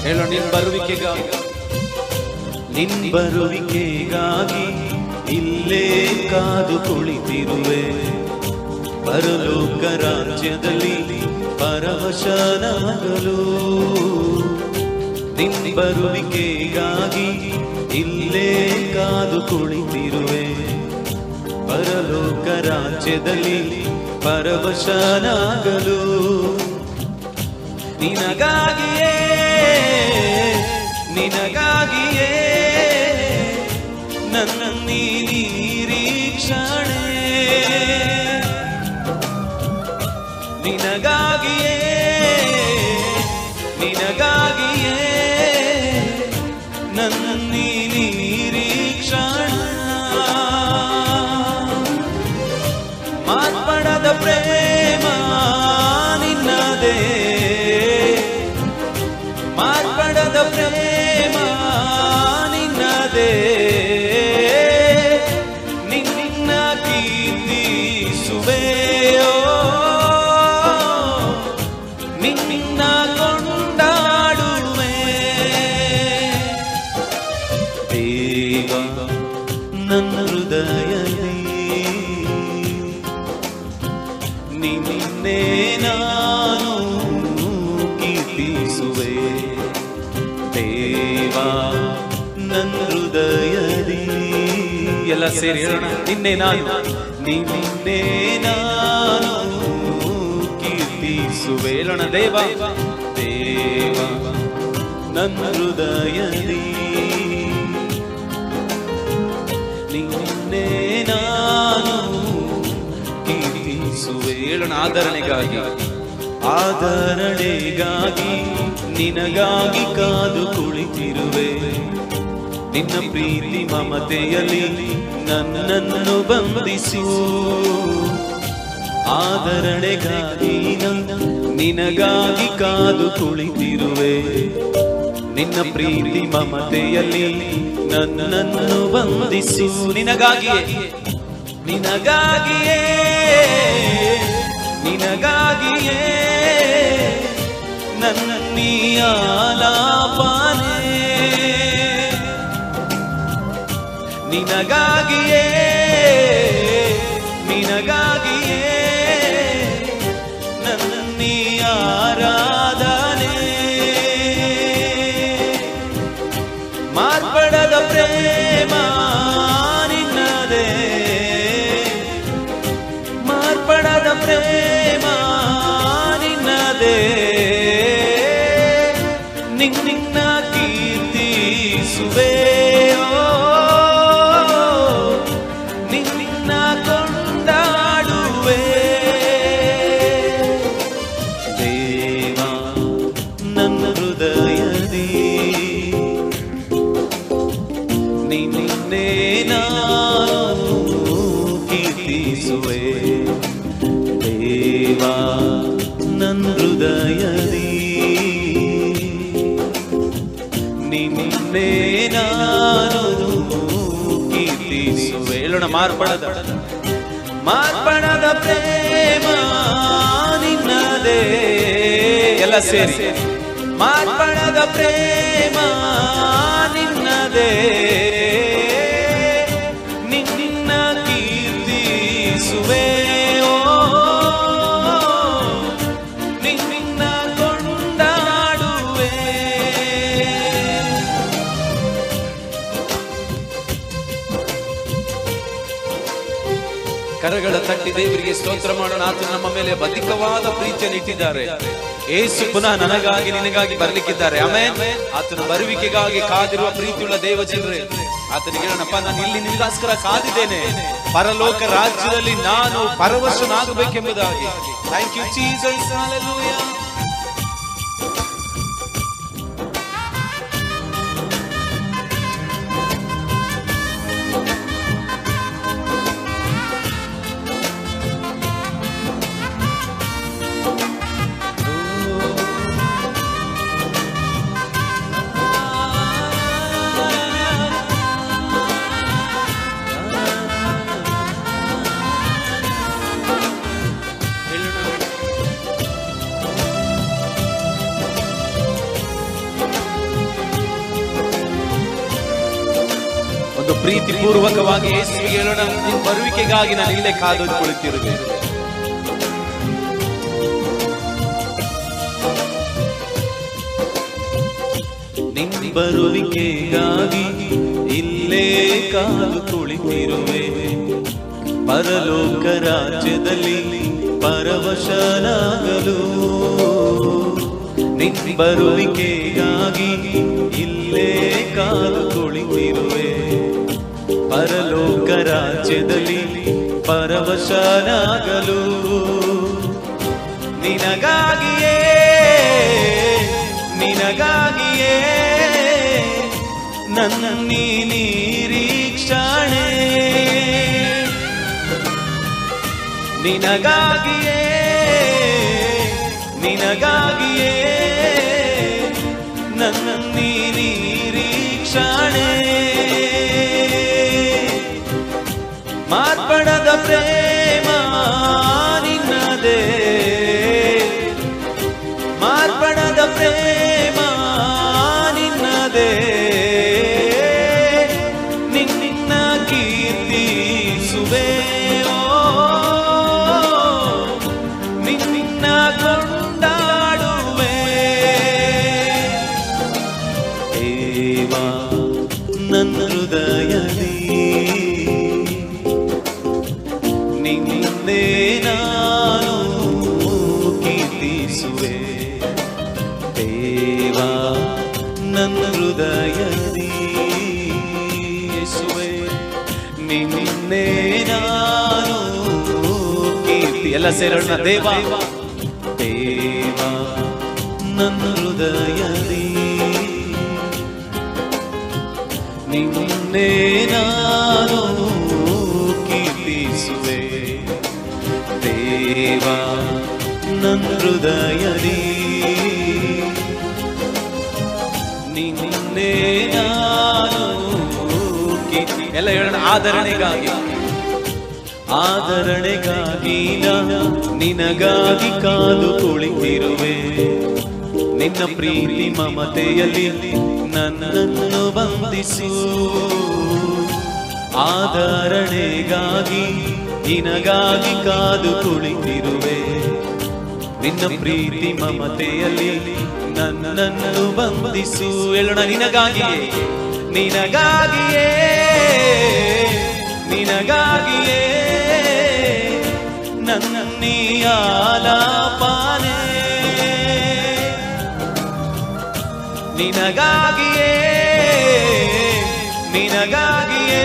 ಹೇಳೋ ನಿನ್ ಬರುವಿಕೆಗಾಗಿ ಇಲ್ಲೇ ಕಾದು ಕುಳಿತಿರುವೆ. ಪರಲೋಕ ರಾಜ್ಯದಲ್ಲಿ ಪರವಶನಾಗಲು ನಿನ್ ಬರುವಿಕೆಗಾಗಿ ಇಲ್ಲೇ ಕಾದು ಕುಳಿತಿರುವೆ. ಪರಲೋಕ ರಾಜ್ಯದಲ್ಲಿ ಪರವಶನಾಗಲು ನಿನಗಾಗಿಯೇ ನನ್ನ ನಿರೀಕ್ಷಣೆ. ನಿನಗಾಗಿಯೇ ನನ್ನ ನಿರೀಕ್ಷಣೆ. ಮಾರ್ಪಡದ ಪ್ರೇಮ ನಿನ್ನದೇ, ಮಾರ್ಪಡದ ಪ್ರೇಮ ನಿನ್ನದೇ. ನಿನ್ನ ಕೀರ್ತಿಸುವೆಯೋ, ನಿನ್ನ ಕೊಂಡಾಡುವೆ. ದೇವ ನನ್ನ ಹೃದಯದಲ್ಲಿ ನಿನ್ನೆ ನಾನು ಕೀರ್ತಿಸುವೆ. ದೇವ ನನ್ನ ಹೃದಯದಿ ಎಲ್ಲ ಸೇರಿ ಹೇಳೋಣ. ನಿನ್ನೆ ನಾನು ಕೀರ್ತಿಸುವೆ. ಹೇಳೋಣ. ದೇವ ನನ್ನ ಹೃದಯದಿ ನಿನ್ನೆ ನಾನು ಕೀರ್ತಿಸುವೆ. ಹೇಳೋಣ. ಆದರಣೆಗಾಗಿ ನಿನಗಾಗಿ ಕಾದು ಕುಳಿತಿರುವೆ. ನಿನ್ನ ಪ್ರೀತಿ ಮಮತೆಯಲ್ಲಿ ನನ್ನನ್ನು ಬಂಧಿಸು. ಆದರಣೆಗಾಗಿ ನಿನಗಾಗಿ ಕಾದು ಕುಳಿತಿರುವೆ. ನಿನ್ನ ಪ್ರೀತಿ ಮಮತೆಯಲ್ಲಿ ನನ್ನನ್ನು ಬಂಧಿಸು. ನಿನಗಾಗಿಯೇ ನನ್ನ ಆಲಾಪನೆ. ನಿನಗಾಗಿಯೇ ನನ್ನ ಆರಾಧನೆ. ಮಾರ್ಪಡದ ಪ್ರೇಮ ನಿನ್ನದೇ, ಮಾರ್ಪಡದ ಪ್ರೇಮ ನಿನ್ನದೇ. ನಿನ್ನ ಕೀರ್ತಿಸುವೆಯೋ, ನಿನ್ನ ಕೊಂಡಾಡುವೆ. ದೇವ ನನ್ನ ಹೃದಯದಿ ನಿನ್ನೆ ನಾನು ಕೀರ್ತಿಸುವೆ. ದೇವ ನನ್ನ ಹೃದಯದಿ ನಿನ್ನೆ ನಾನು ಕೀರ್ತಿಸುವೆ. ಹೇಳೋಣ. ಮಾರ್ಪಡದ ಪ್ರೇಮ ನಿನ್ನದೇ. ಎಲ್ಲ ಸೇರಿ. ಮಾರ್ಪಡದ ಪ್ರೇಮ ನಿನ್ನದೇ. ನಿನ್ನ ಕೀರ್ತಿಸುವೆ. ನಿನ್ನ ಕೊಂಡಾಡುವೆ. ಕರಗಳ ತಟ್ಟಿ ದೇವರಿಗೆ ಸ್ತೋತ್ರ ಮಾಡೋಣ. ಆತನು ನಮ್ಮ ಮೇಲೆ ಅಧಿಕವಾದ ಪ್ರೀತಿಯನ್ನು ಇಟ್ಟಿದ್ದಾರೆ. ಯೇಸು ಪುನಃ ನನಗಾಗಿ ನಿನಗಾಗಿ ಬರ್ಲಿಕ್ಕಿದ್ದಾರೆ. ಆಮೆನ್. ಆತನ ಬರುವಿಕೆಗಾಗಿ ಕಾದಿರುವ ಪ್ರೀತಿಯುಳ್ಳ ದೇವ ಜನರೇ, ಆತನಿಗೆ ಹೇಳೋಣಪ್ಪ, ನಾನು ಇಲ್ಲಿ ನಿನಗೋಸ್ಕರ ಕಾದಿದ್ದೇನೆ. ಪರಲೋಕ ರಾಜ್ಯದಲ್ಲಿ ನಾನು ಪರವಶನಾಗಬೇಕೆಂಬುದಾಗಿ. Thank you Jesus. ಹಲ್ಲೆಲೂಯಾ. ಪ್ರೀತಿ ಪೂರ್ವಕವಾಗಿ ಯೇಸುವಿಗೆ ಹೇಳೋಣ, ನಿನ್ನ ಬರುವಿಕೆಗಾಗಿ ನಾನು ಇಲ್ಲೇ ಕಾದು ಕುಳಿತಿರುವೆ. ನಿನ್ನ ಬರುವಿಕೆಗಾಗಿ ಇಲ್ಲೇ ಕಾದು ಕುಳಿತಿರುವೆ. ಪರಲೋಕ ರಾಜ್ಯದಲ್ಲಿ ಪರವಶನಾಗಲು ನಿನ್ನ ಬರುವಿಕೆಗಾಗಿ ಇಲ್ಲೇ ಕಾದು ಕುಳಿತಿರುವೆ. ಪರಲೋಕ ರಾಜ್ಯದಲ್ಲಿ ಪರವಶನಾಗಲು ನಿನಗಾಗಿಯೇ ನಿನಗಾಗಿಯೇ ನನ್ನ ನಿರೀಕ್ಷಣೆ. ನಿನಗಾಗಿಯೇ ನಿನಗಾಗಿಯೇ ನನ್ನ ನಿರೀಕ್ಷಣೆ. ಮಾರ್ಪಡದ ಪ್ರೇಮ ನಿನ್ನದೇ, ಮಾರ್ಪಡದ ಪ್ರೇಮ ನಿನ್ನದೇ. ನಿನ್ನ ಕೀರ್ತಿಸುವೆ, ನಿನ್ನ ಕೊಂಡಾಡುವೆ. ದೇವಾ ನನ್ನ ಹೃದಯದಿ ನಿನ್ನೆ ನಾನು ಕೀರ್ತಿಸುವೆ. ದೇವಾ ನನ್ನ ಹೃದಯದಿ ಯೇಸುವೇ ನಿನ್ನೆ ನಾನು ಕೀರ್ತಿ. ಎಲ್ಲ ಸೇರೋಣ. ದೇವಾ ದೇವಾ ನನ್ನ ಹೃದಯದಿ ನಿನ್ನೆ ನಾನು ಕೀರ್ತಿಸುವೆ. ದೇವಾ ನನ್ನ ಹೃದಯದಿ ನಿನ್ನೆ ನಾನು ಕೀರ್ತಿ. ಎಲ್ಲ ಹೇಳೋಣ. ಆದರಣೆಗಾಗಿ ಆದರಣೆಗಾಗಿ ನಿನಗಾಗಿ ಕಾದು ಕುಳಿತಿರುವೆ. ನಿನ್ನ ಪ್ರೀತಿ ಮಮತೆಯಲ್ಲಿ ನನ್ನನ್ನು ಬಂಧಿಸು. ಆದರಣೆಗಾಗಿ ನಿನಗಾಗಿ ಕಾದು ಕುಳಿತಿರುವೆ. ನಿನ್ನ ಪ್ರೀತಿ ಮಮತೆಯಲ್ಲಿ ನನ್ನನ್ನು ಬಂಧಿಸು. ಹೇಳೋಣ. ನಿನಗಾಗಿಯೇ ನಿನಗಾಗಿಯೇ ನಿನಗಾಗಿಯೇ ನನ್ನ ಆಲಾಪನೆ. ನಿನಗಾಗಿಯೇ ನಿನಗಾಗಿಯೇ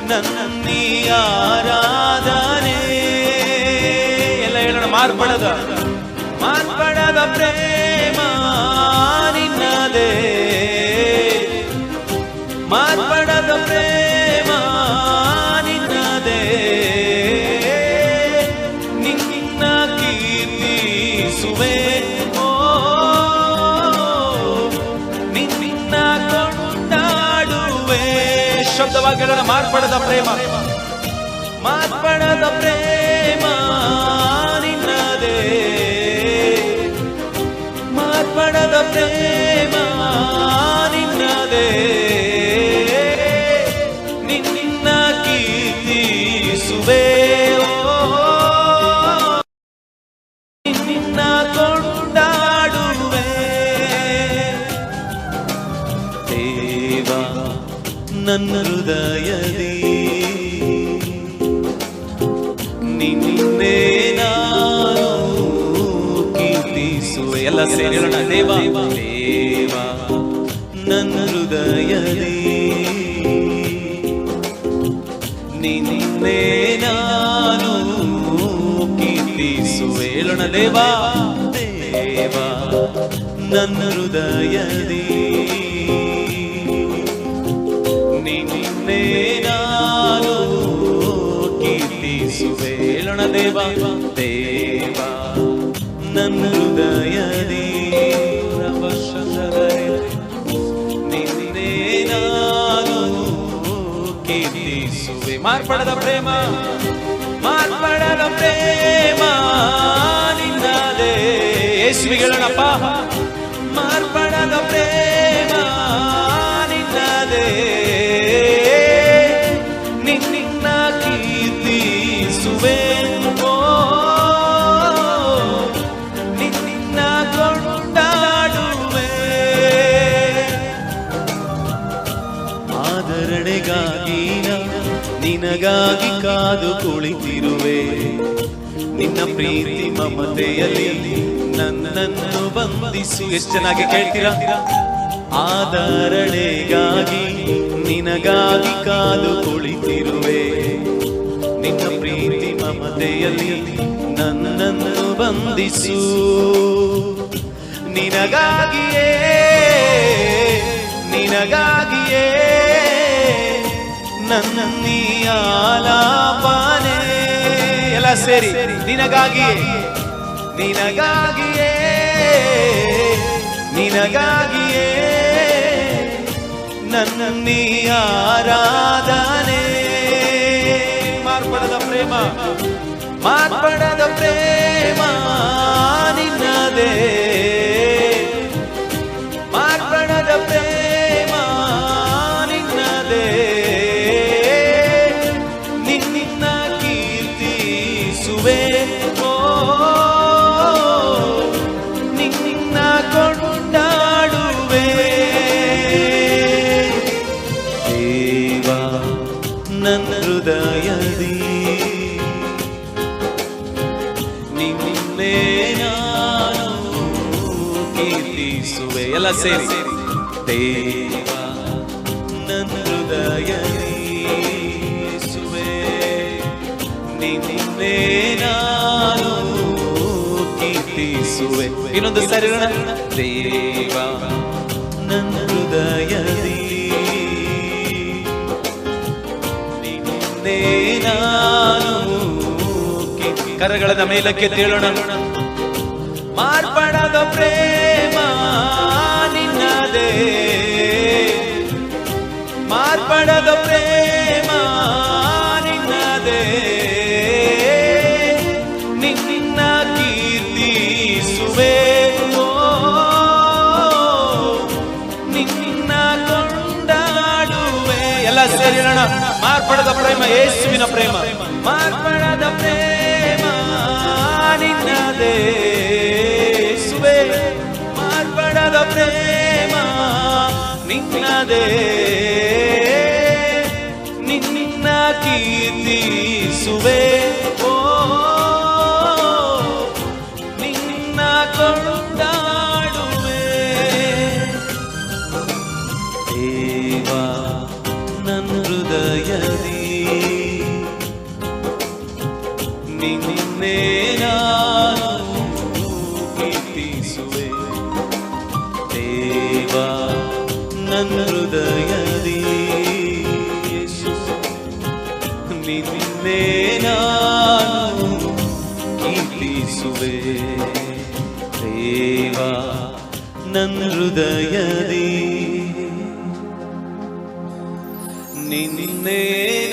ನನ್ನ ಆರಾಧನೆ. ಎಲ್ಲ ಹೇಳೋಣ. ಮಾರ್ಪಡದ ಮಾರ್ಪಡದ ಪ್ರೇಮ ನಿನ್ನದೇ, ಮಾರ್ಪಡದ ಪ್ರೇಮ ನಿನ್ನದೇ. ನಿನ್ನ ಕೀರ್ತಿಸುವೆ, ನಿನ್ನ ಕೊಂಡಾಡುವೆ. ಶಬ್ದವಾಗಿ ಹೇಳೋಣ. ಮಾರ್ಪಡದ ಪ್ರೇಮ ಮಾರ್ಪಡದ ಪ್ರೇಮ ನಿನ್ನದೇ, ಮಾರ್ಪಡದ ಪ್ರೇಮ ನಿನ್ನದೇ. ನಿನ್ನ ಕೀರ್ತಿಸುವೆ, ನಿನ್ನ ಕೊಂಡಾಡುವೆ. ದೇವಾ ನನ್ನ ಹೃದಯದಿ ನಿನ್ನೆ ನಾನು ಕೀರ್ತಿಸುವೆ. ಎಲ್ಲ ಸೇರೋಣ. ದೇವಾ ದೇವಾ ನನ್ನ ಹೃದಯದಿ ನಿನ್ನೆ ನಾನು ಕೀರ್ತಿಸುವೆ. ಹೇಳೋಣ. ದೇವಾ ದೇವಾ ನನ್ನ ಹೃದಯದಿ ನಿನ್ನೆ ನಾನು ಕೀರ್ತಿಸುವೆ. ಹೇಳೋಣ. ದೇವಾ ದೇವಾ ನನ್ನ ಹೃದಯದಿ ನಿನ್ನೆ ನಾನು ಕೀರ್ತಿಸುವೆ. ಮಾರ್ಪಡದ ಪ್ರೇಮ ಮಾರ್ಪಡದ ಪ್ರೇಮ ನಿನ್ನದೇ. ಯೇಸುವಿಗೆ ಹೇಳೋಣಪ್ಪ. ಮಾರ್ಪಡದ ಪ್ರೇಮ ನಿನ್ನದೇ. ನಿನಗಾಗಿ ಕಾದು ಕುಳಿತಿರುವೆ. ನಿನ್ನ ಪ್ರೀತಿ ಮಮತೆಯಲ್ಲಿ ನನ್ನನ್ನು ಬಂಧಿಸು. ಎಷ್ಟು ಚೆನ್ನಾಗಿ ಕೇಳ್ತೀರಾ? ಆದರಣೆಗಾಗಿ ನಿನಗಾಗಿ ಕಾದು ಕುಳಿತಿರುವೆ. ನಿನ್ನ ಪ್ರೀತಿ ಮಮತೆಯಲ್ಲಿ ನನ್ನನ್ನು ಬಂಧಿಸು. ನಿನಗಾಗಿಯೇ ನಿನಗಾಗಿಯೇ ನನ್ನ ಆಲಾಪನೆ. ಎಲ್ಲ ಸೇರಿ ನಿನಗಾಗಿಯೇ ನಿನಗಾಗಿಯೇ ನಿನಗಾಗಿಯೇ ನನ್ನ ಆರಾಧನೆ. ಮಾರ್ಪಡದ ಪ್ರೇಮ ಮಾರ್ಪಡದ ಪ್ರೇಮ ನಿನ್ನದೇ. ಮಾರ್ಪಡದ ಪ್ರೇಮ ನಿನ್ನದೇ. ನಿನ್ನ ಕೀರ್ತಿಸುವೆ. ಓ ನಿನ್ನ ಕೊಂಡಾಡುವೆ. ದೇವ ನನ್ನ ಹೃದಯದಿ ನಿನ್ನೆ ನಾನು ಕೀರ್ತಿಸುವೆ. ಎಲ್ಲ ಸೇರಿ ದೇವ ನನ್ನ ಹೃದಯದಿ ಯೇಸುವೇ ನಿನ್ನೆ ನಾನು ಕೀರ್ತಿಸುವೆ. ಇನ್ನೊಂದು ಸರಿ ದೇವ ನನ್ನ ಹೃದಯದಿ ನಿನ್ನೆ ನಾನು. ಕರಗಳನ್ನ ಮೇಲಕ್ಕೆ ತೇಳೋಣ. ಮಾರ್ಪಡದ ಪ್ರೇಮ ನಿನ್ನದೇ. ಮಾರ್ಪಡದ ಪ್ರೇಮ ನಿನ್ನದೇ. ನಿನ್ನ ಕೀರ್ತಿಸುವೆ. ಓ ನಿನ್ನ ಕೊಂಡಾಡುವೆ. ಎಲ್ಲ ಸೇರಿ ಹೇಳೋಣ. ಮಾರ್ಪಡದ ಪ್ರೇಮ ಯೇಸುವಿನ ಪ್ರೇಮ. ಮಾರ್ಪಡದ ಪ್ರೇಮ ನಿನ್ನದೇ ಯೇಸುವೇ. ಮಾರ್ಪಡದ ಪ್ರೇಮ ನಿನ್ನದೇ. ನಿನ್ನ ಕೀರ್ತಿಸುವೆ. ಓ ನಿನ್ನ ಕೊಂಡಾಡುವೆ. ದೇವ ನನ್ನ ಹೃದಯದಿ ನಿನ್ನೆ ನಾನು ಕೀರ್ತಿಸುವೆ. ದೇವ ನನ್ನ ಹೃದಯದಿ ನಿನ್ನೆ ನಾನು ಕೀರ್ತಿಸುವೆ. ದೇವ ನನ್ನ ಹೃದಯದಿ ನಿನ್ನೆ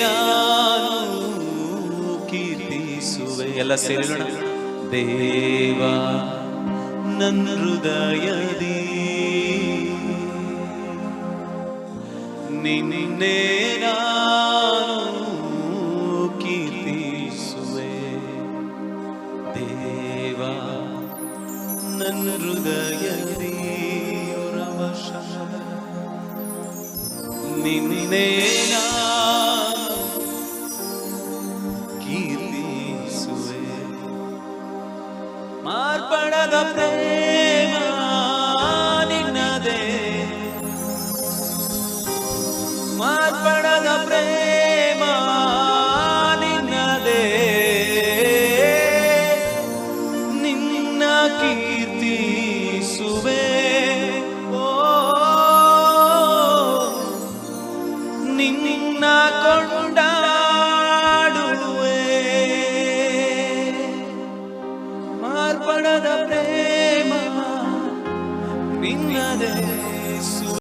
ನಾನು ಕೀರ್ತಿಸುವೆ. ಎಲ್ಲ ಸೇರೋಣ. ದೇವ ನನ್ನ ಹೃದಯದಿ ನಿನ್ನೆ ನಾನು ಕೀರ್ತಿಸುವೆ. ದೇವ ನನ್ನ ಹೃದಯದಿ ನಿನ್ನೆ ನಾನು ಕೀರ್ತಿಸುವೆ. ಮಾರ್ಪಡದ ಪ್ರೇಮ ನಿನ್ನದೇ. ಮಾರ್ಪಡದ ಪ್ರೇಮ ನಿನ್ನದೇ. ನಿನ್ನ ಕೀರ್ತಿಸುವೆ. ಓ ನಿನ್ನ ಕೊಂಡಾಡುವೆ. ಮಾರ್ಪಡದ ಪ್ರೇಮ ನಿನ್ನದೇ.